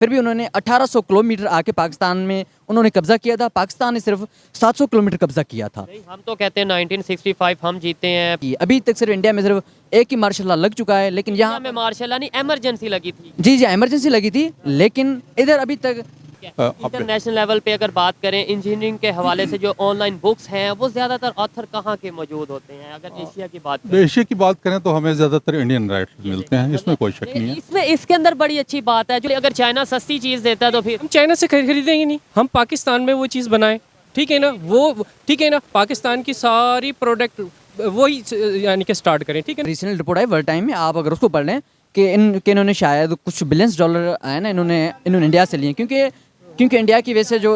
फिर भी उन्होंने 1800 किलोमीटर आके पाकिस्तान में उन्होंने कब्जा किया था। पाकिस्तान ने सिर्फ 700 किलोमीटर कब्जा किया था। नहीं, हम तो कहते हैं 1965 हम जीते हैं। कि अभी तक सिर्फ इंडिया में सिर्फ एक ही मार्शल लॉ लग चुका है, लेकिन इंडिया यहाँ में मार्शल लॉ नहीं, एमरजेंसी लगी थी। जी इमरजेंसी लगी थी, लेकिन इधर अभी तक इंटरनेशनल लेवल पे अगर बात करें इंजीनियरिंग के हवाले से जो ऑनलाइन बुक्स हैं वो ज़्यादातर ऑथर कहाँ के मौजूद होते हैं? अगर एशिया की बात करें, एशिया की बात करें तो हमें ज़्यादातर इंडियन राइट्स मिलते हैं, इसमें कोई शक नहीं है। इसमें इसके अंदर बड़ी अच्छी बात है जो अगर चाइना सस्ती चीज़ देता है तो फिर हम चाइना से खरीदेंगे नहीं, हम पाकिस्तान में वो चीज़ बनाएं, ठीक है ना? वो ठीक है ना, पाकिस्तान की सारी प्रोडक्ट वही यानी कि स्टार्ट करें, ठीक है ना? रीसेंट रिपोर्ट आई वर्ल्ड टाइम में, आप अगर उसको पढ़ लें कि इन्होंने शायद कुछ बिलियंस डॉलर आए ना इन्होंने इंडिया से लिए, क्योंकि इंडिया की वैसे जो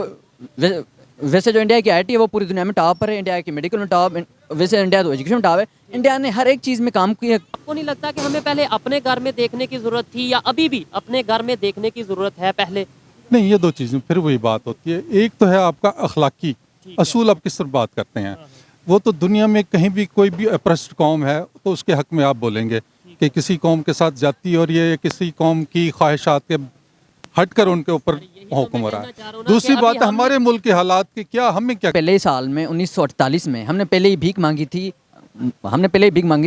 इंडिया की आईटी है वो पूरी दुनिया में टॉप पर है, इंडिया की मेडिकल में टॉप, वैसे इंडिया तो एजुकेशन में टॉप है। इंडिया ने हर एक चीज़ में काम किया। आपको नहीं लगता कि हमें पहले अपने घर में देखने की ज़रूरत थी या अभी भी अपने घर में देखने की ज़रूरत है पहले? नहीं, ये दो चीज़ें फिर वही बात होती है। एक तो है आपका अखलाकी असूल, आप किस तरह बात करते हैं, वो तो दुनिया में कहीं भी कोई भी अप्रेस्ड कौम है तो उसके हक में आप बोलेंगे कि किसी कौम के साथ जाती और ये किसी कौम की ख्वाहिशात के हटकर उनके ऊपर हुक्म हो रहा है। दूसरी बात है हमारे मुल्क के हालात की क्या, हमें क्या। पहले ही साल में 1948 में हमने पहले ही भीख मांगी थी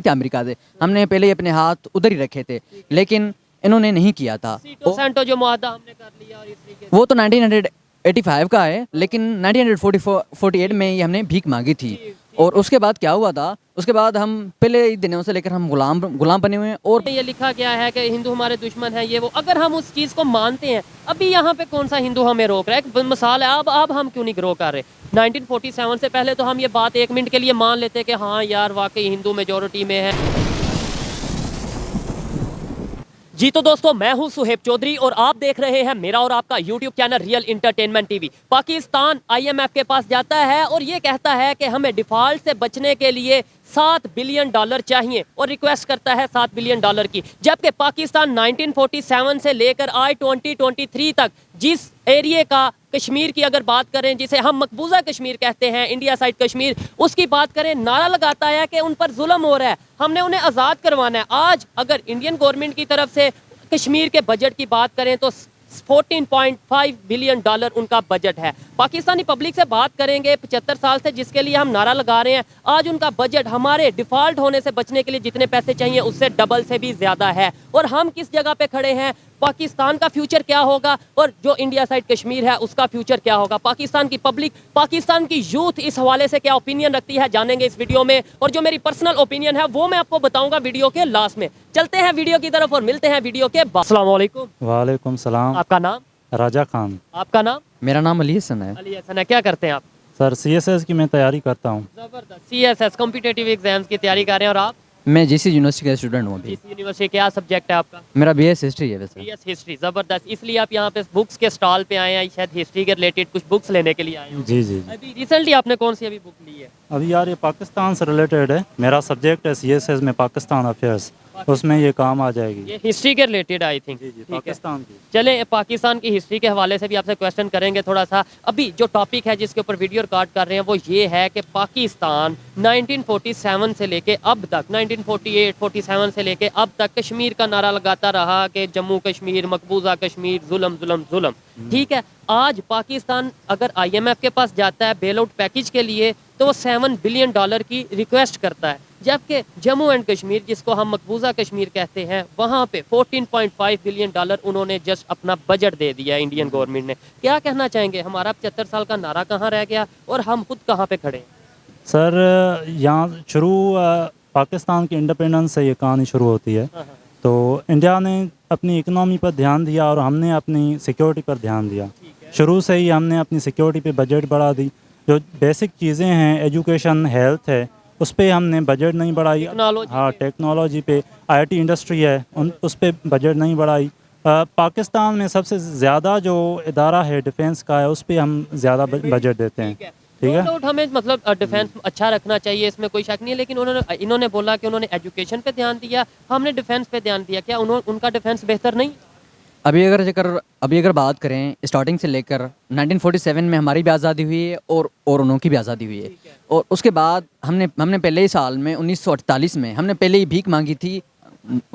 अमेरिका से। हमने पहले ही अपने हाथ उधर ही रखे थे, लेकिन इन्होंने नहीं किया था। जो मुआहदा हमने कर लिया और इस तरीके वो तो 1985 का है, लेकिन 1948 में ही हमने भीख मांगी थी। और उसके बाद क्या हुआ था, उसके बाद हम पहले ही दिनों से लेकर हम गुलाम बने हुए हैं। और ये लिखा गया है कि हिंदू हमारे दुश्मन है, ये वो। अगर हम उस चीज़ को मानते हैं, अभी यहाँ पे कौन सा हिंदू हमें रोक रहा है? एक मिसाल है, अब हम क्यों नहीं ग्रो कर रहे? 1947 से पहले तो हम ये बात 1 मिनट के लिए मान लेते कि हाँ यार वाकई हिंदू मेजोरिटी में है। जी तो दोस्तों, मैं हूं सुहेब चौधरी और आप देख रहे हैं मेरा और आपका YouTube channel real entertainment TV. Pakistan IMF के पास जाता है और ये कहता है कि हमें डिफॉल्ट से बचने के लिए $7 बिलियन चाहिए और रिक्वेस्ट करता है $7 बिलियन की, जबकि पाकिस्तान 1947 से लेकर आज 2023 तक जिस एरिया का कश्मीर की अगर बात करें, जिसे हम मकबूजा कश्मीर कहते हैं, इंडिया साइड कश्मीर, उसकी बात करें, नारा लगाता है कि उन पर जुल्म हो रहा है, हमने उन्हें आज़ाद करवाना है। आज अगर इंडियन गवर्नमेंट की तरफ से कश्मीर के बजट की बात करें तो $14.5 बिलियन उनका बजट है। पाकिस्तानी पब्लिक से बात करेंगे 75 साल से जिसके लिए हम नारा लगा रहे हैं, आज उनका बजट हमारे डिफॉल्ट होने से बचने के लिए जितने पैसे चाहिए उससे डबल से भी ज़्यादा है। और हम किस जगह पे खड़े हैं? पाकिस्तान का फ्यूचर क्या होगा और जो इंडिया साइड कश्मीर है उसका फ्यूचर क्या होगा? पाकिस्तान की पब्लिक, पाकिस्तान की यूथ इस हवाले से क्या ओपिनियन रखती है, जानेंगे इस वीडियो में। और जो मेरी पर्सनल ओपिनियन है वो मैं आपको बताऊंगा वीडियो के लास्ट में। चलते हैं वीडियो की तरफ और मिलते हैं वीडियो के बाद। अस्सलाम वालेकुम। वालेकुम सलाम। आपका नाम? राजा खान। आपका नाम? मेरा नाम अली हसन है। अली हसन है। क्या करते हैं आप? सर CSS की मैं तैयारी करता हूँ। जबरदस्त। CSS कॉम्पिटिटिव एग्जाम्स की तैयारी कर रहे हैं। और आप? मैं GC यूनिवर्सिटी का स्टूडेंट हूँ अभी। GC यूनिवर्सिटी क्या सब्जेक्ट है आपका? मेरा BS हिस्ट्री है वैसे। BS history. ज़बरदस्त। इसलिए आप यहाँ पे बुक्स के स्टॉल पे आए हैं, शायद हिस्ट्री के रिलेटेड कुछ बुक्स लेने के लिए आए हैं। जी जी। अभी रिसेंटली आपने कौन सी अभी बुक ली है? अभी यार ये पाकिस्तान से रिलेटेड है, मेरा सब्जेक्ट है CSS में पाकिस्तान अफेयर्स, उसमें ये काम आ जाएगी। ये हिस्ट्री के रिलेटेड आई थिंक। जी जी, पाकिस्तान की। चले पाकिस्तान की हिस्ट्री के हवाले से भी आपसे क्वेश्चन करेंगे थोड़ा सा। अभी जो टॉपिक है जिसके ऊपर वीडियो रिकॉर्ड कर रहे हैं वो ये है कि पाकिस्तान 1947 से लेके अब तक, 1948-47 से लेके अब तक कश्मीर का नारा लगाता रहा कि जम्मू कश्मीर, मकबूजा कश्मीर, जुल्म जुल्म जुल्म। ठीक है, आज पाकिस्तान अगर IMF के पास जाता है बेल आउट पैकेज के लिए तो वो $7 बिलियन की रिक्वेस्ट करता है, जबकि जम्मू एंड कश्मीर जिसको हम मकबूजा कश्मीर कहते हैं वहाँ पे $14.5 बिलियन उन्होंने जस्ट अपना बजट दे दिया इंडियन गवर्नमेंट ने। क्या कहना चाहेंगे, हमारा 75 साल का नारा कहाँ रह गया और हम खुद कहाँ पे खड़े हैं? सर यहाँ शुरू पाकिस्तान की इंडिपेंडेंस से ये कहानी शुरू होती है। तो इंडिया ने अपनी इकनॉमी पर ध्यान दिया और हमने अपनी सिक्योरिटी पर ध्यान दिया। शुरू से ही हमने अपनी सिक्योरिटी पे बजट बढ़ा दी। जो बेसिक चीज़ें हैं, एजुकेशन, हेल्थ है, उस पर हमने बजट नहीं बढ़ाई। हाँ, टेक्नोलॉजी पे, IT इंडस्ट्री है, उस पर बजट नहीं बढ़ाई। पाकिस्तान में सबसे ज़्यादा जो इदारा है डिफेंस का है उस पर हम ज़्यादा बजट देते हैं। ठीक है, हमें मतलब डिफेंस अच्छा रखना चाहिए, इसमें कोई शक नहीं है, लेकिन इन्होंने बोला कि उन्होंने एजुकेशन पे ध्यान दिया, हमने डिफेंस पे ध्यान दिया। क्या उनका डिफेंस बेहतर नहीं? अभी अगर बात करें स्टार्टिंग से लेकर 1947 में हमारी भी आज़ादी हुई है और उनकी भी आज़ादी हुई है। और उसके बाद हमने पहले ही साल में 1948 में हमने पहले ही भीख मांगी थी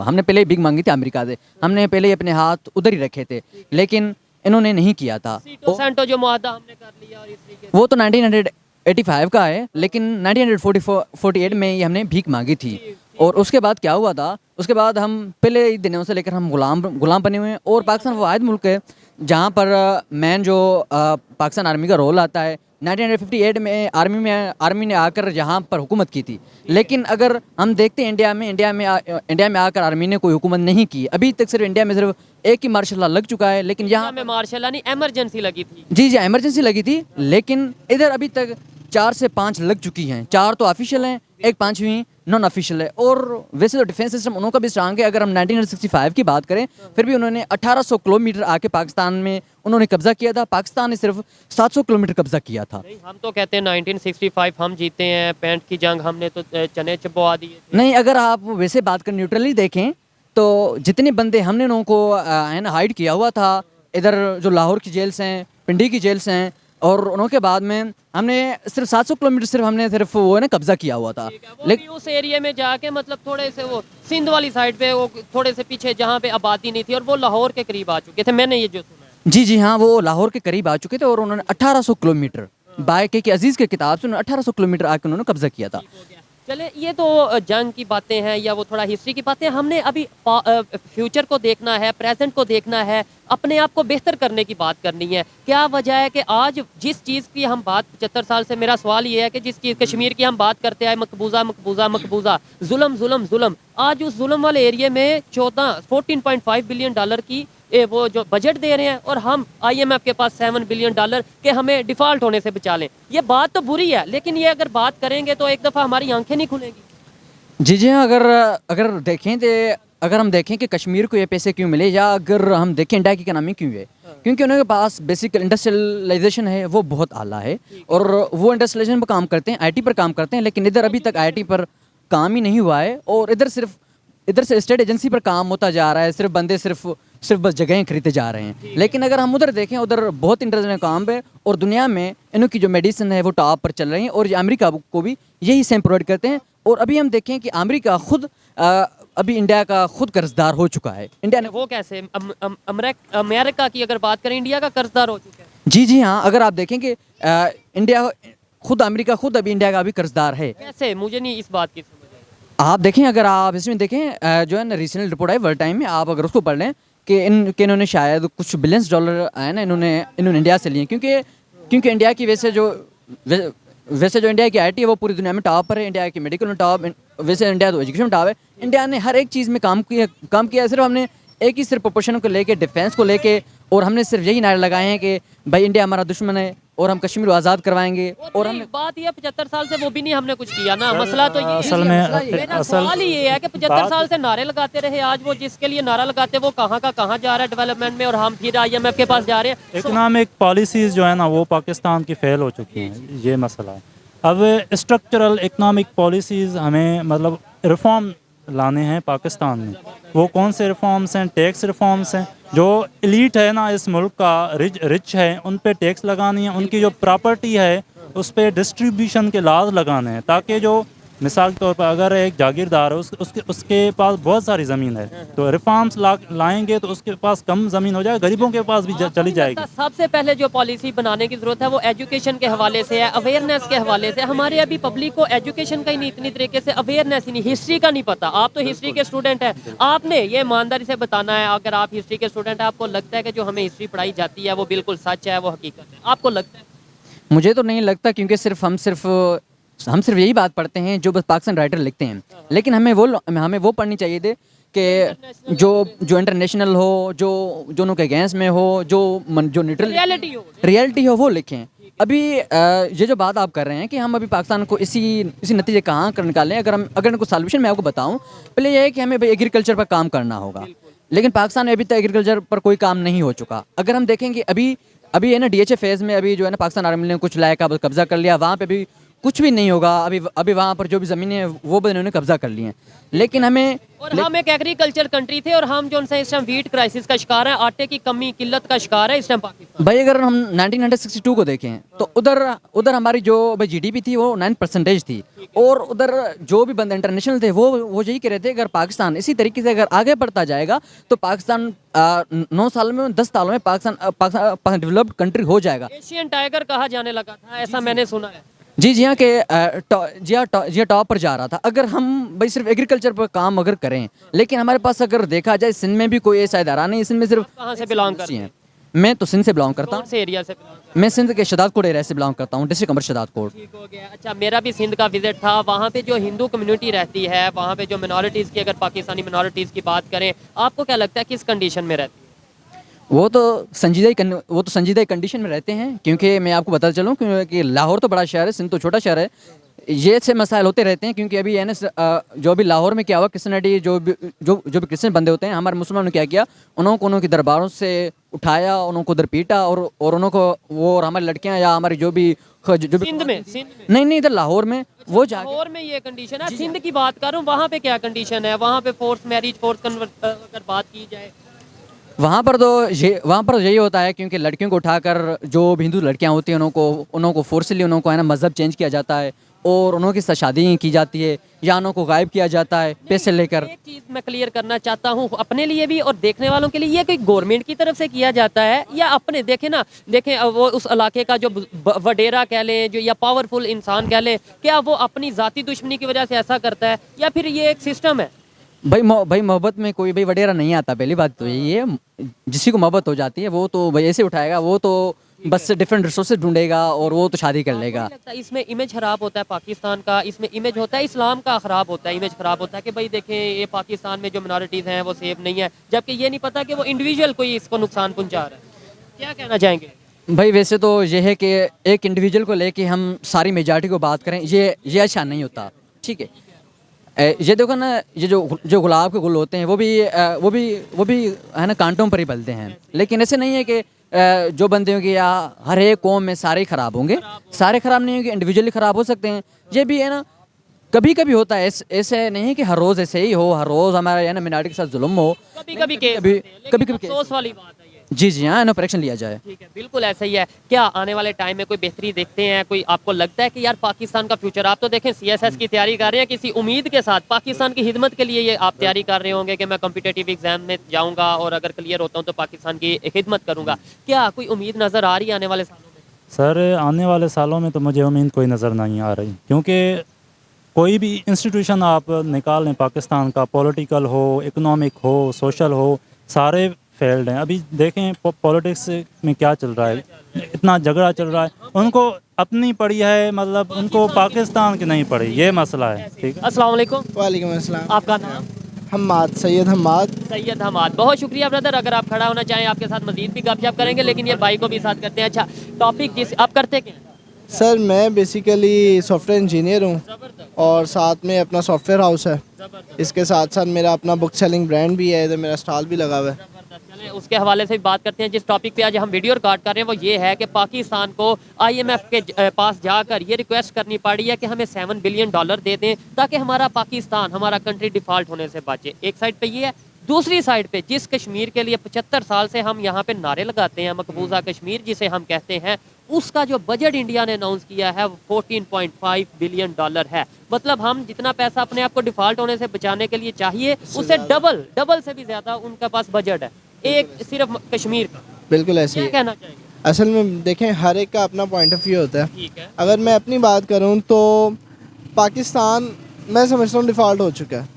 हमने पहले ही भीख मांगी थी अमेरिका से, हमने पहले ही अपने हाथ उधर ही रखे थे, लेकिन इन्होंने नहीं किया था। सीटों जो मुआहदा हमने कर लिया और इस तरीके से वो तो 1985 का है, लेकिन 1948 में ही हमने भीख मांगी थी। और उसके बाद क्या हुआ था, उसके बाद हम पहले ही दिनों से लेकर हम गुलाम बने हुए हैं। और पाकिस्तान वो वाहिद मुल्क है जहाँ पर मैन जो पाकिस्तान आर्मी का रोल आता है। 1958 में आर्मी ने आकर यहाँ पर हुकूमत की थी, लेकिन अगर हम देखते हैं इंडिया में आकर आर्मी ने कोई हुकूमत नहीं की। अभी तक सिर्फ इंडिया में सिर्फ एक ही मार्शल लॉ लग चुका है, लेकिन यहाँ में मार्शल नहीं इमरजेंसी लगी थी। जी इमरजेंसी लगी थी, लेकिन इधर अभी तक 4 से 5 लग चुकी हैं। 4 तो ऑफिशियल हैं, एक 5वीं नॉन ऑफिशियल है। और वैसे तो डिफेंस सिस्टम उनका भी स्ट्रांग है। अगर हम 1965 की बात करें, फिर भी उन्होंने 1800 किलोमीटर आके पाकिस्तान में उन्होंने कब्जा किया था। पाकिस्तान ने सिर्फ 700 किलोमीटर कब्जा किया था। नहीं, हम तो कहते हैं 1965 हम जीते हैं, 65 की जंग हमने तो चने चबवा दिए थे। नहीं, अगर आप वैसे बात करें न्यूट्रली देखें तो जितने बंदे हमने उन को है ना हाइड किया हुआ था, इधर जो लाहौर की जेल्स हैं, पिंडी की जेल्स हैं, और उनके बाद में हमने सिर्फ 700 किलोमीटर सिर्फ हमने सिर्फ वो है ना कब्जा किया हुआ था। लेकिन उस एरिया में जाके मतलब थोड़े से वो सिंध वाली साइड पे वो थोड़े से पीछे जहाँ पे आबादी नहीं थी, और वो लाहौर के करीब आ चुके थे, मैंने ये जो सुना है। जी हाँ, वो लाहौर के करीब आ चुके थे और उन्होंने 1800 किलोमीटर बाय के अजीज़ के किताब से उन्होंने 1800 किलोमीटर आके उन्होंने कब्जा किया था। चले, ये तो जंग की बातें हैं या वो थोड़ा हिस्ट्री की बातें। हमने अभी फ्यूचर को देखना है, प्रेजेंट को देखना है, अपने आप को बेहतर करने की बात करनी है। क्या वजह है कि आज जिस चीज़ की हम बात 75 साल से, मेरा सवाल ये है कि जिस चीज़ कश्मीर की हम बात करते आए, मकबूजा जुल्म, आज उस जुल्म वाले एरिया में 14.5 बिलियन डॉलर की वो जो बजट दे रहे हैं, और हम IMF के पास 7 बिलियन डॉलर के हमें डिफ़ॉल्ट होने से बचा लें। ये बात तो बुरी है, लेकिन ये अगर बात करेंगे तो एक दफ़ा हमारी आंखें नहीं खुलेंगी। जी हाँ, अगर देखें तो अगर हम देखें कि कश्मीर को ये पैसे क्यों मिले, या अगर हम देखें इंडिया की इकनॉमी क्यों है, क्योंकि उनके पास बेसिक इंडस्ट्रियलाइजेशन है, वो बहुत आला है, और वो इंडस्ट्रियलाइजेशन पर काम करते हैं, IT पर काम करते हैं। लेकिन इधर अभी तक IT पर काम ही नहीं हुआ है, और इधर से स्टेट एजेंसी पर काम होता जा रहा है। सिर्फ बंदे सिर्फ बस जगहें खरीदते जा रहे हैं। लेकिन अगर हम उधर देखें, उधर बहुत इंटरनेशनल काम है, और दुनिया में इनकी जो मेडिसिन है वो टॉप पर चल रही है, और ये अमेरिका को भी यही सेम प्रोवाइड करते हैं। और अभी हम देखें कि अमेरिका खुद अभी इंडिया का खुद कर्जदार हो चुका है। इंडिया ने वो कैसे अमेरिका की अगर बात करें, इंडिया का कर्जदार हो चुका है। जी हाँ, अगर आप देखें कि इंडिया अमेरिका खुद अभी इंडिया का भी कर्जदार है। कैसे, मुझे नहीं इस बात की समझ आई। आप देखें, अगर आप इसमें देखें जो है ना रिसेंट रिपोर्ट आई वर्ल्ड टाइम में, आप अगर उसको पढ़ लें कि इन्होंने शायद कुछ बिलियंस डॉलर है ना इन्होंने इंडिया से लिए, क्योंकि इंडिया की वैसे जो इंडिया की IT है वो पूरी दुनिया में टॉप पर है। इंडिया की मेडिकल में टॉप, वैसे इंडिया तो एजुकेशन में टॉप है। इंडिया ने हर एक चीज़ में काम किया। सिर्फ हमने एक ही सिर्फ प्रोपोर्शन को लेके, डिफेंस को लेके, और हमने सिर्फ यही नारे लगाए हैं कि भाई इंडिया हमारा दुश्मन है और हम कश्मीर को आज़ाद करवाएंगे। और हमने बात ये 75 साल से वो भी नहीं हमने कुछ किया ना, मसला तो ये असल में मेरा सवाल ही ये है कि 75 साल से नारे लगाते रहे, आज वो जिसके लिए नारा लगाते वो कहाँ का कहाँ जा रहा है डेवलपमेंट में, और हम फिर IMF के पास जा रहे हैं। इकोनॉमिक पॉलिसीज़ जो है ना वो पाकिस्तान की फेल हो चुकी हैं, ये मसला है। अब स्ट्रक्चरल इकोनॉमिक पॉलिसीज़ हमें मतलब रिफॉर्म लाने हैं पाकिस्तान में। वो कौन से रिफॉर्म्स हैं? टैक्स रिफॉर्म्स हैं। जो एलीट है ना इस मुल्क का, रिच है, उन पे टैक्स लगानी है। उनकी जो प्रॉपर्टी है उस पे डिस्ट्रीब्यूशन के लाज लगाने हैं, ताकि जो मिसाल के तौर पर अगर एक जागीरदार है उसके पास बहुत सारी ज़मीन है, तो रिफॉर्म्स लाएंगे तो उसके पास कम ज़मीन हो जाएगी, गरीबों के पास भी चली जाएगी। सबसे पहले जो पॉलिसी बनाने की ज़रूरत है वो एजुकेशन के हवाले से है, अवेयरनेस के हवाले से। हमारे अभी पब्लिक को एजुकेशन का ही नहीं, इतनी तरीके से अवेयरनेस ही नहीं, हिस्ट्री का नहीं पता। आप तो हिस्ट्री के स्टूडेंट हैं, आपने ये ईमानदारी से बताना है, अगर आप हिस्ट्री के स्टूडेंट हैं, आपको लगता है कि जो हमें हिस्ट्री पढ़ाई जाती है वो बिल्कुल सच है, वो हकीकत है? आपको लगता है? मुझे तो नहीं लगता, क्योंकि हम सिर्फ यही बात पढ़ते हैं जो बस पाकिस्तान राइटर लिखते हैं। लेकिन हमें वो पढ़नी चाहिए थी कि जो इंटरनेशनल हो, जो उनके अगेंस्ट में हो, जो न्यूट्रल रियलिटी हो वो लिखें। अभी ये जो बात आप कर रहे हैं कि हम अभी पाकिस्तान को इसी नतीजे कहाँ कर निकालें, अगर इनको सॉल्यूशन मैं आपको बताऊं, पहले ये है कि हमें एग्रीकल्चर पर काम करना होगा। लेकिन पाकिस्तान में अभी तक एग्रीकल्चर पर कोई काम नहीं हो चुका। अगर हम देखेंगे अभी है ना DHA फेज़ में अभी जो है ना पाकिस्तान आर्मी ने कुछ लायक कब्जा कर लिया, वहाँ पे भी कुछ भी नहीं होगा। अभी अभी वहाँ पर जो भी ज़मीनें हैं वो भी इन्होंने कब्जा कर ली हैं, लेकिन हमें और हम एक एग्रीकल्चर कंट्री थे और हम जो उनसे इस टाइम वीट क्राइसिस का शिकार है, आटे की कमी किल्लत का शिकार है इस टाइम पाकिस्तान। भाई अगर हम 1962 को देखें तो उधर उधर हमारी जो भाई जीडीपी थी वो 9% थी, और उधर जो भी बंदे इंटरनेशनल थे वो यही कह रहे थे अगर पाकिस्तान इसी तरीके से अगर आगे बढ़ता जाएगा तो पाकिस्तान 9 साल में 10 सालों में पाकिस्तान डेवलप्ड कंट्री हो जाएगा। एशियन टाइगर कहा जाने लगा था, ऐसा मैंने सुना है। जी हाँ के जी हाँ टॉप पर जा रहा था। अगर हम भाई सिर्फ एग्रीकल्चर पर काम अगर करें, लेकिन हमारे पास अगर देखा जाए सिंध में भी कोई ऐसा इदारा नहीं, सिंध में सिर्फ कहाँ से बिलोंग करते हैं। मैं तो सिंध से बिलोंग करता कौन हूँ, से एरिया से belong करते मैं सिंध के शदादकोट एरिया से बिलोंग करता हूँ, डिस्ट्रिक्ट अमर शदादकोट। हैं? ठीक हो गया। अच्छा, मेरा भी सिंध का विजिट था। वहाँ पे जो हिंदू कम्युनिटी रहती है, वहाँ पे जो मिनॉरिटीज़ की, अगर पाकिस्तानी मिनॉरिटीज़ की बात करें, आपको क्या लगता है किस कंडीशन में रहती है? वो तो संजीदा कंडीशन में रहते हैं, क्योंकि मैं आपको बताता चलूँ क्योंकि लाहौर तो बड़ा शहर है, सिंध तो छोटा शहर है। ये से मसाइल होते रहते हैं, क्योंकि अभी है ना जो भी लाहौर में क्या हुआ, क्रिश्चियनिटी जो भी क्रिश्चियन बंदे होते हैं, हमारे मुसलमानों ने क्या किया, उनके दरबारों से उठाया, उनको उधर पीटा, और उनको वो और हमारी लड़कियां या हमारी जो भी सिंध में नहीं इधर लाहौर में वो जाके लाहौर में ये कंडीशन है। सिंध की बात कर रहा हूँ, वहाँ पे क्या कंडीशन है? वहाँ पे फोर्स मैरिज, फोर्स कन्वर्ट अगर बात की जाए, वहाँ पर यही होता है, क्योंकि लड़कियों को उठाकर जो भी हिंदू लड़कियाँ होती हैं उनको फोर्सली उनको है ना मज़हब चेंज किया जाता है, और उनके साथ शादी की जाती है या उनको गायब किया जाता है पैसे लेकर। एक चीज़ मैं क्लियर करना चाहता हूँ अपने लिए भी और देखने वालों के लिए, ये कोई गवर्नमेंट की तरफ से किया जाता है या अपने देखें वो उस इलाके का जो वडेरा कह लें, जो या पावरफुल इंसान कह लें, क्या वो अपनी ज़ाती दुश्मनी की वजह से ऐसा करता है, या फिर ये एक सिस्टम है? भाई मोहब्बत में कोई भाई वडेरा नहीं आता, पहली बात तो यही है। जिसी को मोहब्बत हो जाती है वो तो भाई ऐसे उठाएगा, वो तो बस डिफरेंट रिसोर्सेज ढूंढेगा और वो तो शादी कर लेगा। लगता है इसमें इमेज खराब होता है पाकिस्तान का, इसमें इमेज होता है इस्लाम का खराब होता है, इमेज खराब होता है कि भाई देखें ये पाकिस्तान में जो मिनॉरिटीज़ हैं वो सेफ नहीं है, जबकि ये नहीं पता कि वो इंडिविजुअल कोई इसको नुकसान पहुंचा रहा है। क्या कहना चाहेंगे? भाई वैसे तो ये है कि एक इंडिविजुअल को लेके हम सारी मेजॉरिटी को बात करें, ये अच्छा नहीं होता, ठीक है। ये देखो ना, ये जो गुलाब के गुल होते हैं वो भी है ना कांटों पर ही पलते हैं, लेकिन ऐसे नहीं है कि जो बंदे होंगे या हर एक कौम में सारे खराब होंगे, सारे खराब नहीं होंगे, इंडिविजुअली खराब हो सकते हैं। ये भी है ना कभी कभी होता है, ऐसे नहीं है कि हर रोज़ ऐसे ही हो, हर रोज़ हमारे है ना मिनॉरिटी के साथ जुल्म हो, कभी कभी अफसोस वाली बात है ये। जी हाँ, नो एक्शन लिया जाए। ठीक है, बिल्कुल ऐसा ही है। क्या आने वाले टाइम में कोई बेहतरी देखते हैं? कोई आपको लगता है कि यार पाकिस्तान का फ्यूचर, आप तो देखें सीएसएस की तैयारी कर रहे हैं, किसी उम्मीद के साथ पाकिस्तान की खिदमत के लिए ये आप तैयारी कर रहे होंगे कि मैं कॉम्पिटिटिव एग्जाम में जाऊंगा और अगर क्लियर होता हूँ तो पाकिस्तान की खिदमत करूंगा। क्या कोई उम्मीद नज़र आ रही है आने वाले सालों में? सर आने वाले सालों में तो मुझे उम्मीद कोई नज़र नहीं आ रही, क्योंकि कोई भी इंस्टीट्यूशन आप निकाल लें पाकिस्तान का, पॉलिटिकल हो, इकोनॉमिक हो, सोशल हो, सारे फेल्ड हैं। अभी देखें पॉलिटिक्स में क्या चल रहा है, इतना झगड़ा चल रहा है, उनको अपनी पड़ी है, मतलब उनको पाकिस्तान की नहीं पड़ी, ये मसला है। ठीक है, अस्सलाम वालेकुम। वालेकुम अस्सलाम। आपका नाम? हम्माद, सैयद हम्माद। सैयद हमाद, बहुत शुक्रिया ब्रदर। अगर आप खड़ा होना चाहें आपके साथ मजीद भी गपशप करेंगे, लेकिन ये भाई को भी साथ करते हैं। अच्छा, टॉपिक जिस आप करते क्या? सर मैं बेसिकली सॉफ्टवेयर इंजीनियर हूँ और साथ में अपना सॉफ्टवेयर हाउस है। इसके साथ साथ मेरा अपना बुक सेलिंग ब्रांड भी है, इधर मेरा स्टॉल भी लगा हुआ है। चलें उसके हवाले से भी बात करते हैं। जिस टॉपिक पे आज हम वीडियो रिकॉर्ड कर रहे हैं वो ये है कि पाकिस्तान को IMF के पास जाकर ये रिक्वेस्ट करनी पड़ी है कि हमें $7 बिलियन दे दें ताकि हमारा पाकिस्तान, हमारा कंट्री डिफ़ॉल्ट होने से बचे। एक साइड पे ये है, दूसरी साइड पे जिस कश्मीर के लिए 75 साल से हम यहाँ पे नारे लगाते हैं, मकबूजा कश्मीर जिसे हम कहते हैं, उसका जो बजट इंडिया ने अनाउंस किया है वो $14.5 बिलियन है। मतलब हम जितना पैसा अपने आप को डिफ़ॉल्ट होने से बचाने के लिए चाहिए उससे डबल से भी ज़्यादा उनका पास बजट है, एक सिर्फ कश्मीर का। बिल्कुल ऐसे क्या ही कहना चाहिए? असल में देखें हर एक का अपना पॉइंट ऑफ व्यू होता है। ठीक है, अगर मैं अपनी बात करूं तो पाकिस्तान मैं समझता हूँ डिफ़ॉल्ट हो चुका है,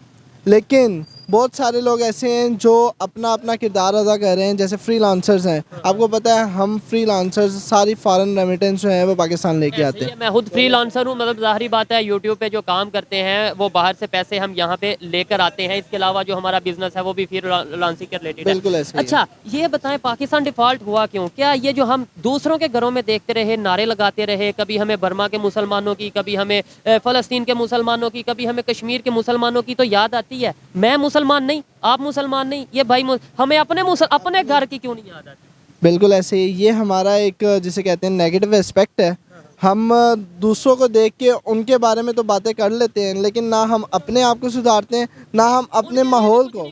लेकिन बहुत सारे लोग ऐसे हैं जो अपना अपना किरदार अदा कर रहे हैं, जैसे फ्रीलांसर्स हैं। आपको पता है हम फ्रीलांसर्स सारी फॉरेन रेमिटेंस जो है वो पाकिस्तान लेके आते हैं। मैं खुद फ्रीलांसर हूँ, मतलब ज़ाहिरी बात है यूट्यूब पे जो काम करते हैं वो बाहर से पैसे हम यहाँ पे लेकर आते हैं। इसके अलावा जो हमारा बिजनेस है वो भी फ्रीलांसिंग के रिलेटेड है। बिल्कुल ऐसे ही है। अच्छा, ये बताएं पाकिस्तान डिफ़ॉल्ट हुआ क्यों? क्या ये जो हम दूसरों के घरों में देखते रहे, नारे लगाते रहे, कभी हमें बर्मा के मुसलमानों की, कभी हमें फ़लस्तीन के मुसलमानों की, कभी हमें कश्मीर के मुसलमानों की, तो याद आती है मैं मुसलमान नहीं, आप मुसलमान नहीं, ये भाई हमें अपने घर की क्यों नहीं याद आती? बिल्कुल ऐसे ही ये हमारा एक जिसे कहते हैं नेगेटिव एस्पेक्ट है। हम दूसरों को देख के उनके बारे में तो बातें कर लेते हैं, लेकिन ना हम अपने आप को सुधारते हैं, ना हम अपने माहौल को,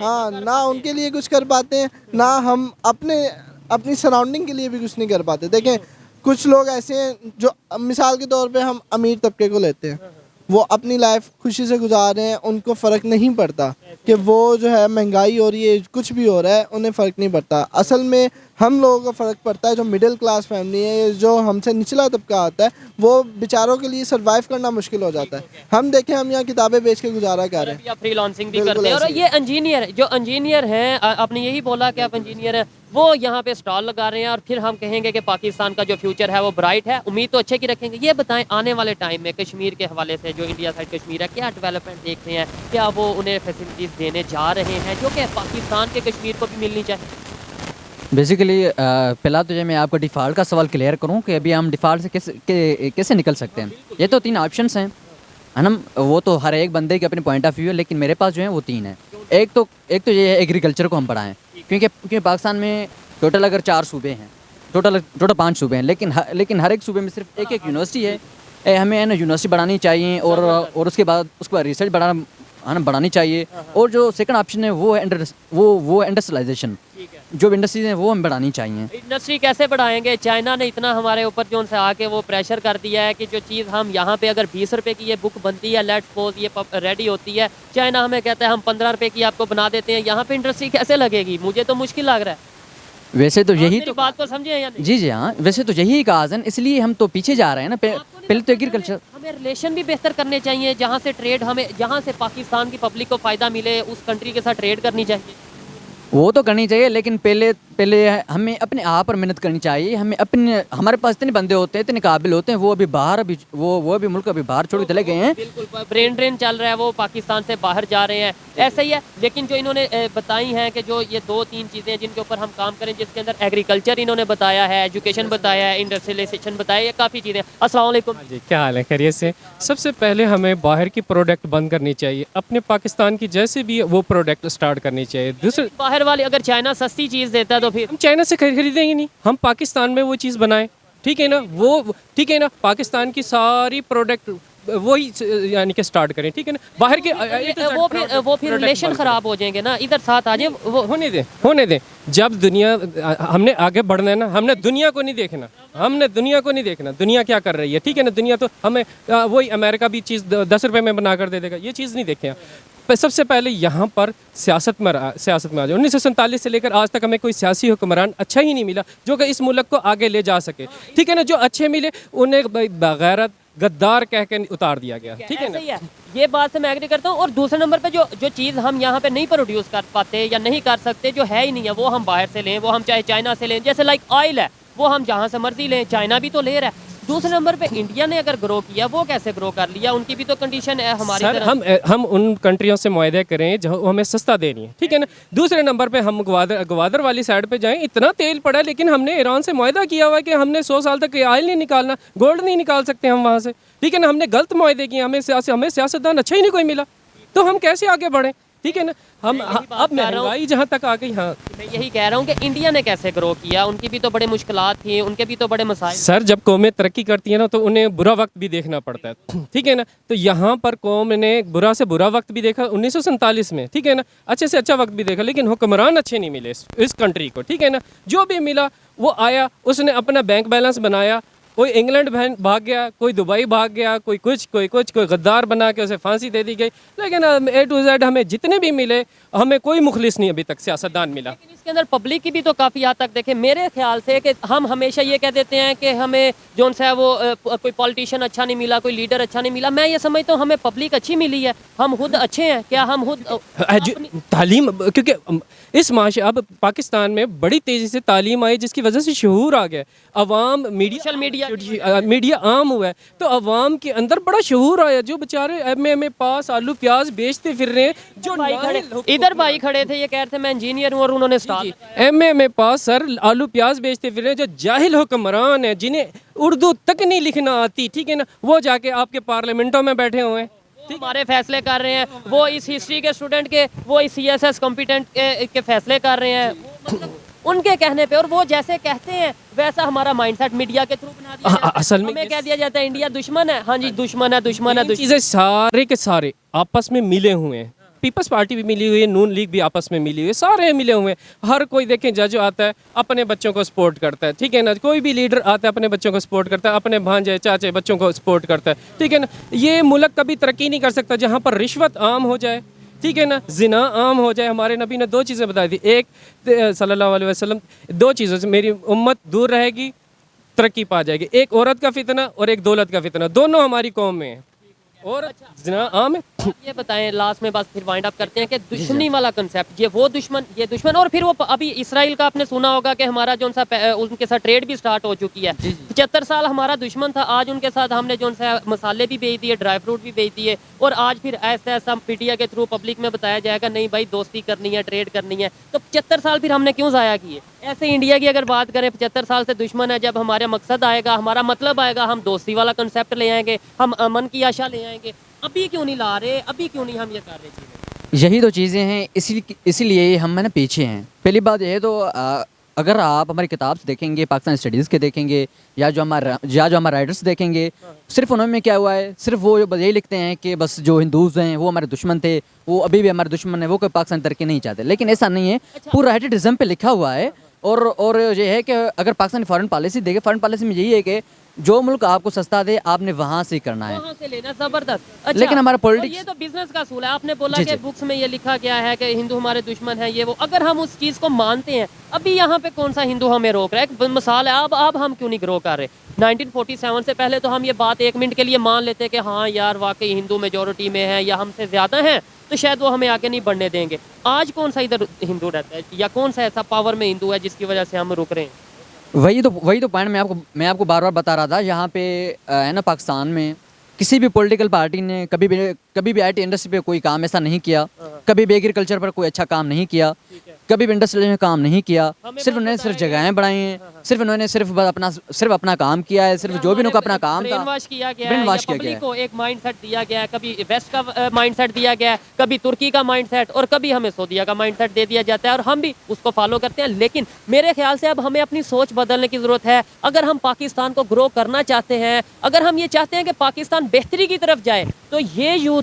हाँ, ना उनके लिए कुछ कर पाते हैं, ना हम अपनी सराउंडिंग के लिए भी कुछ नहीं कर पाते। देखें, कुछ लोग ऐसे हैं जो, मिसाल के तौर पे हम अमीर तबके को लेते हैं, वो अपनी लाइफ खुशी से गुजार रहे हैं, उनको फ़र्क नहीं पड़ता कि वो जो है महंगाई हो रही है, कुछ भी हो रहा है, उन्हें फ़र्क नहीं पड़ता। असल में हम लोगों को फ़र्क पड़ता है, जो मिडिल क्लास फैमिली है, जो हमसे निचला तबका आता है, वो बेचारों के लिए सर्वाइव करना मुश्किल हो जाता है। हम देखें, हम यहाँ किताबें बेच के गुजारा कर रहे हैं, आप फ्रीलांसिंग भी बिल्कुल करते हैं, और ऐसे ही। ये इंजीनियर जो इंजीनियर हैं, आपने यही बोला कि आप इंजीनियर हैं, वो यहाँ पे स्टॉल लगा रहे हैं, और फिर हम कहेंगे कि पाकिस्तान का जो फ्यूचर है वो ब्राइट है, उम्मीद तो अच्छे की रखेंगे। ये बताएं, आने वाले टाइम में कश्मीर के हवाले से, जो इंडिया साइड कश्मीर है, क्या डेवलपमेंट देख रहे हैं, क्या वो उन्हें फैसिलिटीज़ देने जा रहे हैं जो कि पाकिस्तान के कश्मीर को भी मिलनी चाहिए? बेसिकली पहला तो ये मैं आपको डिफ़ॉल्ट का सवाल क्लियर करूं कि अभी हम डिफ़ॉल्ट से कैसे निकल सकते हैं। ये तो 3 ऑप्शंस हैं, है ना। वो तो हर एक बंदे के अपने पॉइंट ऑफ व्यू है, लेकिन मेरे पास जो है वो 3 है। एक तो ये है एग्रीकल्चर को हम बढ़ाएं, क्योंकि पाकिस्तान में टोटल अगर 4 सूबे हैं, टोटल 5 सूबे हैं, लेकिन हर एक सूबे में सिर्फ एक यूनिवर्सिटी है। हमें है ना यूनिवर्सिटी बढ़ानी चाहिए, और उसके बाद रिसर्च बढ़ानी चाहिए। और जो सेकंड ऑप्शन है वो है वो इंडस्ट्रियलाइजेशन, जो इंडस्ट्रीज हैं वो हमें बढ़ानी चाहिए। इंडस्ट्री कैसे बढ़ाएंगे? चाइना ने इतना हमारे ऊपर जो उनसे आके वो प्रेशर कर दिया है कि जो चीज़ हम यहाँ पे अगर 20 रुपए की ये बुक बनती है, लेट्स सपोज ये रेडी होती है, चाइना हमें कहता है हम 15 रुपए की आपको बना देते हैं। यहाँ पे इंडस्ट्री कैसे लगेगी? मुझे तो मुश्किल लग रहा है। वैसे तो यही मेरी तो बात को समझे या नहीं? जी हाँ, वैसे तो यही काज है, इसलिए हम तो पीछे जा रहे हैं ना। पहले तो एग्रीकल्चर, हमें रिलेशन भी बेहतर करने चाहिए, जहाँ से ट्रेड हमें, जहाँ से पाकिस्तान की पब्लिक को फ़ायदा मिले, उस कंट्री के साथ ट्रेड करनी चाहिए। वो तो करनी चाहिए, लेकिन पहले हमें अपने आप पर मेहनत करनी चाहिए। हमारे पास इतने बंदे होते हैं, इतने काबिल होते हैं, वो अभी बाहर वो भी मुल्क अभी बाहर छोड़ के चले गए हैं। बिल्कुल ब्रेन ड्रेन चल रहा है, वो पाकिस्तान से बाहर जा रहे हैं, ऐसा ही है। लेकिन जो इन्होंने बताई हैं कि जो ये 2-3 चीज़ें जिनके ऊपर हम काम करें, जिसके अंदर एग्रीकल्चर इन्होंने बताया है, एजुकेशन बताया है, इंडस्ट्रियलाइजेशन बताया है, काफ़ी चीज़ें। अस्सलाम वालेकुम जी, क्या हाल है? खैरियत से? सबसे पहले हमें बाहर की प्रोडक्ट बंद करनी चाहिए, अपने पाकिस्तान की जैसे भी वो प्रोडक्ट स्टार्ट करनी चाहिए। दूसरे, बाहर वाले, अगर चाइना सस्ती चीज़ देता है तो फिर हम चाइना से खरीदेंगे नहीं, हम पाकिस्तान में वो चीज़ बनाएं, ठीक है ना। वो ठीक है ना, पाकिस्तान की सारी प्रोडक्ट वही यानी कि स्टार्ट करें, ठीक है ना। बाहर के वो फिर रिलेशन ख़राब हो जाएंगे ना। इधर साथ आ जाए, वो होने दें। जब दुनिया, हमने आगे बढ़ना है ना, हमने दुनिया को नहीं देखना, दुनिया क्या कर रही है, ठीक है ना। दुनिया तो हमें वही अमेरिका भी चीज़ 10 रुपए में बना कर दे देगा, ये चीज़ नहीं देखें। सबसे पहले यहाँ पर सियासत में आ जाए। 1947 से लेकर आज तक हमें कोई सियासी हुक्मरान अच्छा ही नहीं मिला जो कि इस मुल्क को आगे ले जा सके, ठीक है ना। जो अच्छे मिले उन्हें बगैरत गद्दार कह के उतार दिया गया, ठीक है ना। ये बात से मैं एग्री करता हूँ। और दूसरे नंबर पे जो चीज़ हम यहाँ पे नहीं प्रोड्यूस कर पाते या नहीं कर सकते, जो है ही नहीं है, वो हम बाहर से लें, वो हम चाहे चाइना से लें। जैसे लाइक ऑयल है, वो हम जहाँ से मर्जी लें, चाइना भी तो ले रहा है। दूसरे नंबर पे इंडिया ने अगर ग्रो किया, वो कैसे ग्रो कर लिया? उनकी भी तो कंडीशन है हमारी सर, तरह। हम उन कंट्रियों से मुआहदे करें जो हमें सस्ता दे रही है, ठीक है ना। दूसरे नंबर पे हम ग्वादर वाली साइड पे जाएं, इतना तेल पड़ा है, लेकिन हमने ईरान से मुआहदा किया हुआ है कि हमने 100 साल तक ऑयल नहीं निकालना, गोल्ड नहीं निकाल सकते हम वहाँ से, ठीक है ना। हमने गलत मुआहदे किए, हमें सियासतदान अच्छा ही नहीं कोई मिला, तो हम कैसे आगे बढ़ें, ठीक है ना। हम अब महंगाई जहाँ तक आ गई, हाँ मैं यही कह रहा हूँ कि इंडिया ने कैसे ग्रो किया, उनकी भी तो बड़े मुश्किलात थी, उनके भी तो बड़े मसाइल। सर, जब कौमें तरक्की करती है ना, तो उन्हें बुरा वक्त भी देखना पड़ता है, ठीक है ना। तो यहाँ पर कौम ने बुरा से बुरा वक्त भी देखा 1947 में, ठीक है ना। अच्छे से अच्छा वक्त भी देखा, लेकिन हुक्मरान अच्छे नहीं मिले इस कंट्री को, ठीक है ना। जो भी मिला वो आया, उसने अपना बैंक बैलेंस बनाया, कोई इंग्लैंड भाग गया, कोई दुबई भाग गया, कोई गद्दार बना के उसे फांसी दे दी गई। लेकिन A to Z हमें जितने भी मिले, हमें कोई मुखलिस नहीं अभी तक सियासतदान मिला। लेकिन इसके अंदर पब्लिक की भी तो काफ़ी हद तक देखें, मेरे ख्याल से कि हम हमेशा ये कह देते हैं कि हमें जो है वो कोई पॉलिटिशियन अच्छा नहीं मिला, कोई लीडर अच्छा नहीं मिला। मैं ये समझता हूँ हमें पब्लिक अच्छी मिली है, हम खुद अच्छे हैं। क्या हम खुद तालीम, क्योंकि इस माशरे अब पाकिस्तान में बड़ी तेज़ी से तालीम आई, जिसकी वजह से शऊर आ गया, अवाम मीडिया आम हुआ है, तो अवाम के अंदर बड़ा शऊर आया। जो बेचारे MA पास आलू प्याज बेचते फिर रहे हैं, जो इधर भाई खड़े थे, ये कह रहे थे मैं इंजीनियर हूँ, और उन्होंने MA पास सर आलू प्याज बेचते फिर रहे हैं, जो जाहिल हुक्मरान है, जिन्हें उर्दू तक नहीं लिखना आती, ठीक है ना, वो जाके आपके पार्लियामेंटों में बैठे हुए हैं, हमारे फैसले कर रहे हैं। वो इस हिस्ट्री के स्टूडेंट के, वो इस CSS कॉम्पिटेंट के फैसले कर रहे हैं। उनके कहने पे, और वो जैसे कहते हैं वैसा हमारा माइंडसेट मीडिया के थ्रू बना दिया जाता है। असल में हमें कह दिया जाता है इंडिया दुश्मन है, हाँ जी दुश्मन है, दुश्मन है, ये दुश्मन। चीज़ें सारे के सारे आपस में मिले हुए हैं। पीपल्स पार्टी भी मिली हुई है, नून लीग भी आपस में मिली हुई है, सारे मिले हुए हैं। हर कोई देखें जज आता है अपने बच्चों को सपोर्ट करता है, ठीक है ना। कोई भी लीडर आता है अपने बच्चों को सपोर्ट करता है, अपने भांजे चाचे बच्चों को सपोर्ट करता है, ठीक है ना। ये मुल्क कभी तरक्की नहीं कर सकता जहाँ पर रिश्वत आम हो जाए, ठीक है ना, जिना आम हो जाए। हमारे नबी ने दो चीज़ें बताई थी, एक सल्लल्लाहु अलैहि वसल्लम, दो चीज़ों से मेरी उम्मत दूर रहेगी, तरक्की पा जाएगी। एक औरत का फितना और एक दौलत का फितना, दोनों हमारी कौम में है। और जिना आम है। ये बताएं लास्ट में बस फिर वाइंड अप करते हैं कि दुश्मनी वाला कंसेप्ट, ये वो दुश्मन, ये दुश्मन, और फिर वो अभी इसराइल का आपने सुना होगा कि हमारा जो सा उनके साथ ट्रेड भी स्टार्ट हो चुकी है। 75 साल हमारा दुश्मन था, आज उनके साथ हमने जो सा मसाले भी बेच दिए, ड्राई फ्रूट भी बेच दिए, और आज फिर ऐसा ऐसा पीटीआई के थ्रू पब्लिक में बताया जाएगा नहीं भाई दोस्ती करनी है, ट्रेड करनी है। तो 75 साल फिर हमने क्यों ज़ाया किए? ऐसे इंडिया की अगर बात करें 75 साल से दुश्मन है, जब हमारा मकसद आएगा, हमारा मतलब आएगा, हम दोस्ती वाला कंसेप्ट ले आएंगे, हम अमन की आशा ले आएंगे। अभी क्यों नहीं ला रहे, अभी क्यों नहीं हम ये कर रहे चीज़ें? यही तो चीज़ें हैं, इसीलिए हम है ना पीछे हैं। पहली बात यह है तो अगर आप हमारी किताब से देखेंगे, पाकिस्तान स्टडीज़ के देखेंगे, या जो हमारे राइटर्स देखेंगे, सिर्फ उन्होंने क्या हुआ है, सिर्फ वो यही लिखते हैं कि बस जो हिंदूज़ हैं वो हमारे दुश्मन थे, वो अभी भी हमारे दुश्मन है, वो कोई पाकिस्तान तरक्की नहीं चाहते। लेकिन ऐसा नहीं है, पूरा हेरिटेजिज्म पे लिखा हुआ है। और ये है कि अगर पाकिस्तान फॉरेन पॉलिसी देखे, फॉरेन पॉलिसी में यही है कि जो मुल्क आपको सस्ता दे आपने वहाँ से करना है, वहाँ से लेना, जबरदस्त। अच्छा, लेकिन हमारा और पॉलिटिक्स, ये तो बिजनेस का असूल है। आपने बोला जी, कि जी। बुक्स में ये लिखा गया है कि हिंदू हमारे दुश्मन है, ये वो। अगर हम उस चीज़ को मानते हैं, अभी यहाँ पे कौन सा हिंदू हमें रोक रहा है? एक मिसाल है, अब हम क्यों नहीं ग्रो कर रहे? 1947 से पहले तो हम ये बात 1 मिनट के लिए मान लेते कि हाँ यार वाकई हिंदू मेजोरिटी में है या हमसे ज़्यादा हैं, तो शायद वो हमें आगे नहीं बढ़ने देंगे। आज कौन सा इधर हिंदू रहता है, या कौन सा ऐसा पावर में हिंदू है जिसकी वजह से हम रुक रहे हैं? वही तो पॉइंट मैं आपको बार बार बता रहा था। यहाँ पे है ना पाकिस्तान में किसी भी पॉलिटिकल पार्टी ने कभी भी आईटी इंडस्ट्री पे कोई काम ऐसा नहीं किया, कभी भी एग्रीकल्चर पर कोई अच्छा काम नहीं किया, कभी भी इंडस्ट्रियल में काम नहीं किया। सिर्फ उन्होंने सिर्फ जगहें बढ़ाई हैं, सिर्फ उन्होंने सिर्फ अपना काम किया है, सिर्फ जो भी उनका अपना काम था ब्रेन वॉश किया गया है, ब्रेन वॉश या किया गया पब्लिक है। को एक माइंडसेट दिया गया है, कभी वेस्ट का माइंडसेट दिया गया है, कभी तुर्की का माइंडसेट, और कभी हमें सऊदीया का माइंडसेट दे दिया जाता है, और हम भी उसको फॉलो करते हैं। लेकिन मेरे ख्याल से अब हमें अपनी सोच बदलने की ज़रूरत है। अगर हम पाकिस्तान को ग्रो करना चाहते हैं, अगर हम ये चाहते हैं कि पाकिस्तान बेहतरी की तरफ जाए, तो ये यूथ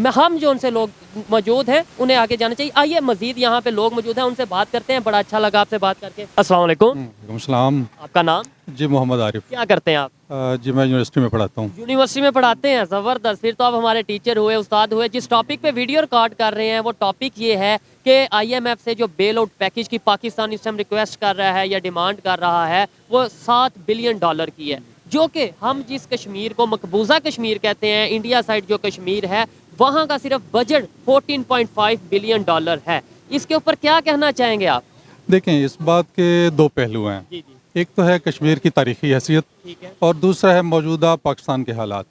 हम जो उनसे लोग मौजूद हैं उन्हें आगे जाना चाहिए। आइए मजीद यहाँ पे लोग मौजूद हैं, उनसे बात करते हैं। बड़ा अच्छा लगा आपसे बात करके। अस्सलाम वालेकुम। वालेकुम सलाम। आपका नाम? जी मोहम्मद आरिफ। क्या करते हैं आप? जी मैं यूनिवर्सिटी में पढ़ाता हूँ। यूनिवर्सिटी में पढ़ाते हैं, ज़बरदस्त। फिर तो आप हमारे टीचर हुए, उस्ताद हुए। जिस टॉपिक पे वीडियो रिकॉर्ड कर रहे हैं वो टॉपिक ये है कि IMF से जो बेल आउट पैकेज की पाकिस्तान इस टाइम रिक्वेस्ट कर रहा है या डिमांड कर रहा है, वो $7 बिलियन की है, जो कि हम जिस कश्मीर को मकबूजा कश्मीर कहते हैं, इंडिया साइड जो कश्मीर है, वहाँ का सिर्फ बजट $14.5 बिलियन है। इसके ऊपर क्या कहना चाहेंगे आप? देखें, इस बात के दो पहलू हैं। जी जी, एक तो है कश्मीर की तारीखी हैसियत, ठीक है, और दूसरा है मौजूदा पाकिस्तान के हालात।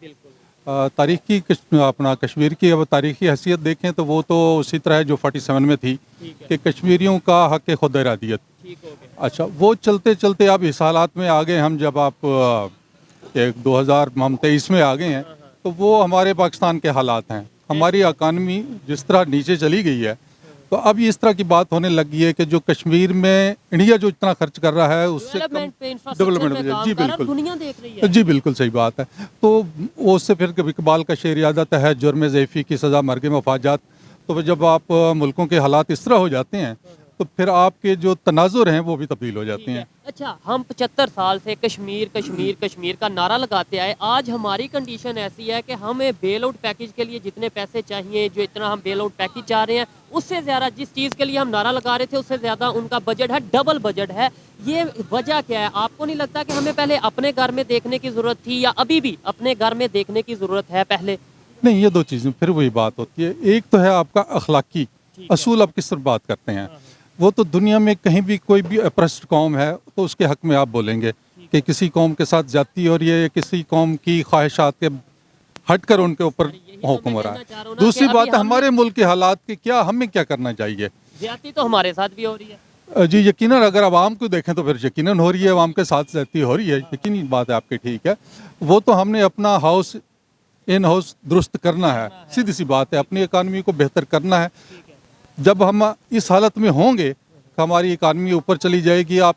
तारीखी अपना कश्मीर की अब तारीखी हैसियत देखें तो वो तो उसी तरह है जो 47 में थी, कि कश्मीरियों का हक़ खुद इरादियत। ठीक हो गया। अच्छा, वो चलते चलते अब इस हालात में आ गए हम, जब आप 2023 में आ गए हैं, तो वो हमारे पाकिस्तान के हालात हैं। हमारी इकानमी जिस तरह नीचे चली गई है, तो अब इस तरह की बात होने लगी है कि जो कश्मीर में इंडिया जो इतना खर्च कर रहा है उससे कम डेवलपमेंट पे, इंफ्रास्ट्रक्चर डेवलपमेंट पे में, काम जी कर रहा है, बिल्कुल, दुनिया देख रही है। जी बिल्कुल सही बात है। तो उससे फिर कभी इकबाल का शेर याद आता है, जुर्म ज़ैफ़ी की सज़ा मर्ग मफाजात। तो फिर जब आप मुल्कों के हालात इस तरह हो जाते हैं, तो फिर आपके जो तनाजुर हैं वो भी तब्दील हो जाते हैं। अच्छा, हम 75 साल से कश्मीर कश्मीर कश्मीर का नारा लगाते आए। आज हमारी कंडीशन ऐसी है कि हमें बेल आउट पैकेज के लिए जितने पैसे चाहिए, जो इतना हम बेल आउट पैकेज चाह रहे हैं, उससे ज़्यादा जिस चीज़ के लिए हम नारा लगा रहे थे उससे ज़्यादा उनका बजट है, डबल बजट है। ये वजह क्या है? आपको नहीं लगता कि हमें पहले अपने घर में देखने की ज़रूरत थी, या अभी भी अपने घर में देखने की ज़रूरत है पहले? नहीं, ये दो चीज़ें फिर वही बात होती है। एक तो है आपका अखलाकी असूल, आप किस तरह बात करते हैं। वो तो दुनिया में कहीं भी कोई भी अप्रेस्ड कौम है तो उसके हक में आप बोलेंगे कि किसी कौम के साथ ज्यादती हो रही है, किसी कौम की ख्वाहिशात के हट कर उनके ऊपर हुक्म हो रहा है। दूसरी बात है हमारे मुल्क के हालात की क्या, हमें क्या करना चाहिए। ज्यादती तो हमारे साथ भी हो रही है। जी यकीनन, अगर आवाम को देखें तो फिर यकीनन हो रही है, आवाम के साथ ज्यादती हो रही है, यकीनी बात है आपकी, ठीक है। वो तो हमने अपना हाउस इन हाउस दुरुस्त करना है, सीधी सी बात है, अपनी इकानमी को बेहतर करना है। जब हम इस हालत में होंगे हमारी इकानमी ऊपर चली जाएगी, आप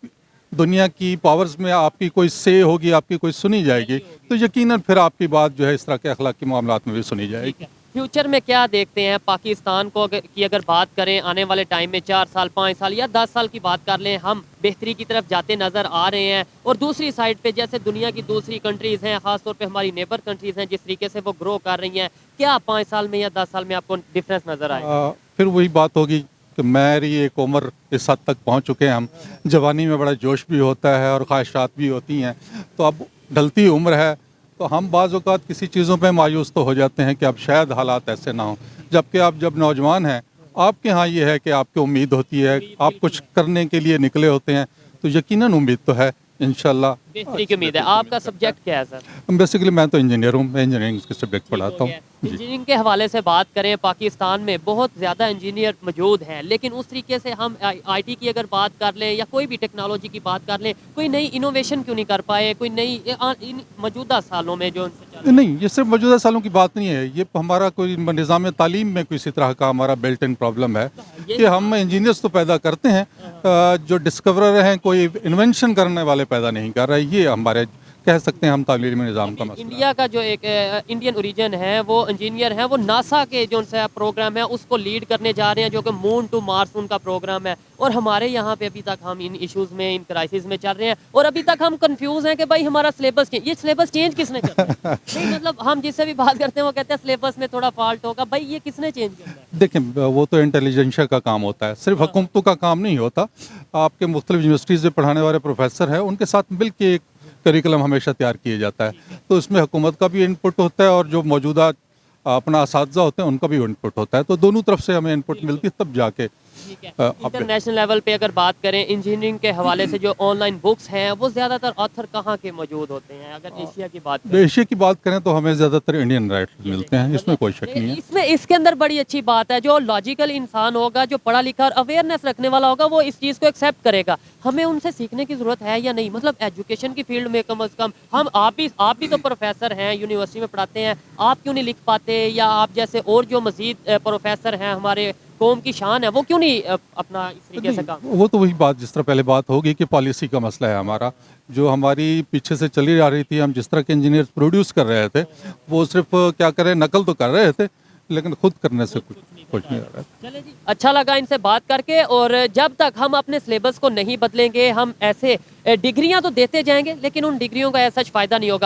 दुनिया की पावर्स में आपकी कोई से होगी, आपकी कोई सुनी जाएगी, तो यकीनन फिर आपकी बात जो है इस तरह के अखलाकी मामलात में भी सुनी जाएगी। फ्यूचर में क्या देखते हैं पाकिस्तान को की अगर बात करें आने वाले टाइम में 4 साल 5 साल या 10 साल की बात कर लें, हम बेहतरी की तरफ जाते नज़र आ रहे हैं, और दूसरी साइड पे जैसे दुनिया की दूसरी कंट्रीज़ हैं, ख़ासतौर पे हमारी नेबर कंट्रीज़ हैं, जिस तरीके से वो ग्रो कर रही हैं, क्या 5 साल में या 10 साल में आपको डिफरेंस नज़र आए? फिर वही बात होगी कि मेरी एक उम्र इस हद तक पहुंच चुके हैं हम, जवानी में बड़ा जोश भी होता है और ख्वाहिशात भी होती हैं, तो अब ढलती उम्र है, तो हम बाज़ औक़ात किसी चीज़ों पे मायूस तो हो जाते हैं कि अब शायद हालात ऐसे ना हों, जबकि आप जब नौजवान हैं, आपके यहाँ ये है कि आपकी उम्मीद होती है, आप कुछ करने के लिए निकले होते हैं, तो यकीनन उम्मीद तो है इंशाल्लाह। बेहतरी की उम्मीद है। आपका सब्जेक्ट क्या है सर? बेसिकली मैं तो इंजीनियर हूँ, मैं इंजीनियरिंग के सब्जेक्ट पढ़ाता हूँ। इंजीनियरिंग के हवाले से बात करें, पाकिस्तान में बहुत ज़्यादा इंजीनियर मौजूद हैं, लेकिन उस तरीके से हम आईटी की अगर बात कर लें या कोई भी टेक्नोलॉजी की बात कर लें, कोई नई इनोवेशन क्यों नहीं कर पाए, कोई नई इन मौजूदा सालों में जो उनसे चल रहा है? नहीं, ये सिर्फ मौजूदा सालों की बात नहीं है, ये हमारा कोई निज़ाम तालीम में किसी तरह का हमारा बिल्ट इन प्रॉब्लम है कि हम इंजीनियर्स तो पैदा करते हैं, जो डिस्कवरर हैं, कोई इन्वेंशन करने वाले पैदा नहीं कर रहे, ये हमारे कह सकते हैं हम तालीमी निज़ाम का मसला है। इंडिया का जो एक इंडियन ओरिजिन है, वो इंजीनियर है, वो नासा के जो उनसे प्रोग्राम है उसको लीड करने जा रहे हैं, जो कि मून टू मार्स उनका प्रोग्राम है, और हमारे यहाँ पे अभी तक हम इन इश्यूज़ में, इन क्राइसिस में चल रहे हैं, और अभी तक हम कंफ्यूज हैं कि भाई हमारा सिलेबस ये सिलेबस चेंज किसने करना है? नहीं, मतलब हम जिससे भी बात करते हैं वो कहते हैं सिलेबस में थोड़ा फॉल्ट होगा, भाई ये किसने चेंज करना है? देखें, वो तो इंटेलिजेंशिया का काम होता है, सिर्फ हुकूमतों का काम नहीं होता। आपके मुख्तलिफ यूनिवर्सिटीज़ में पढ़ाने वाले प्रोफेसर हैं, उनके साथ मिल के एक करिकुलम हमेशा तैयार किया जाता है, तो इसमें हुकूमत का भी इनपुट होता है और जो मौजूदा अपना असातिज़ा होते हैं उनका भी इनपुट होता है, तो दोनों तरफ से हमें इनपुट मिलती है, तब जाके ठीक है। इंटरनेशनल लेवल पे अगर बात करें इंजीनियरिंग के हवाले से, जो ऑनलाइन बुक्स हैं वो ज़्यादातर ऑथर कहाँ के मौजूद होते हैं? अगर एशिया की बात करें, एशिया की बात करें तो हमें ज़्यादातर इंडियन राइटर्स मिलते हैं, इसमें कोई शक नहीं है। इसमें इसके अंदर बड़ी अच्छी बात है, जो लॉजिकल इंसान होगा, जो पढ़ा लिखा और अवेयरनेस रखने वाला होगा, वो इस चीज़ को एक्सेप्ट करेगा। हमें उनसे सीखने की ज़रूरत है या नहीं? मतलब एजुकेशन की फील्ड में कम अज़ कम हम, आप भी तो प्रोफेसर हैं, यूनिवर्सिटी में पढ़ाते हैं, आप क्यों नहीं लिख पाते, या आप जैसे और जो मज़ीद प्रोफेसर हैं हमारे कौम की शान है, वो क्यों नहीं अपना इस तरीके से काम? वो तो वही बात, जिस तरह पहले बात होगी कि पॉलिसी का मसला है हमारा, जो हमारी पीछे से चली आ रही थी, हम जिस तरह के इंजीनियर्स प्रोड्यूस कर रहे थे, वो सिर्फ क्या करें, नकल तो कर रहे थे, लेकिन खुद करने से कुछ नहीं आ रहा है। चले जी, अच्छा लगा इनसे बात करके, और जब तक हम अपने सिलेबस को नहीं बदलेंगे, हम ऐसे डिग्रियां तो देते जाएंगे, लेकिन उन डिग्रियों का ऐसा फ़ायदा नहीं होगा।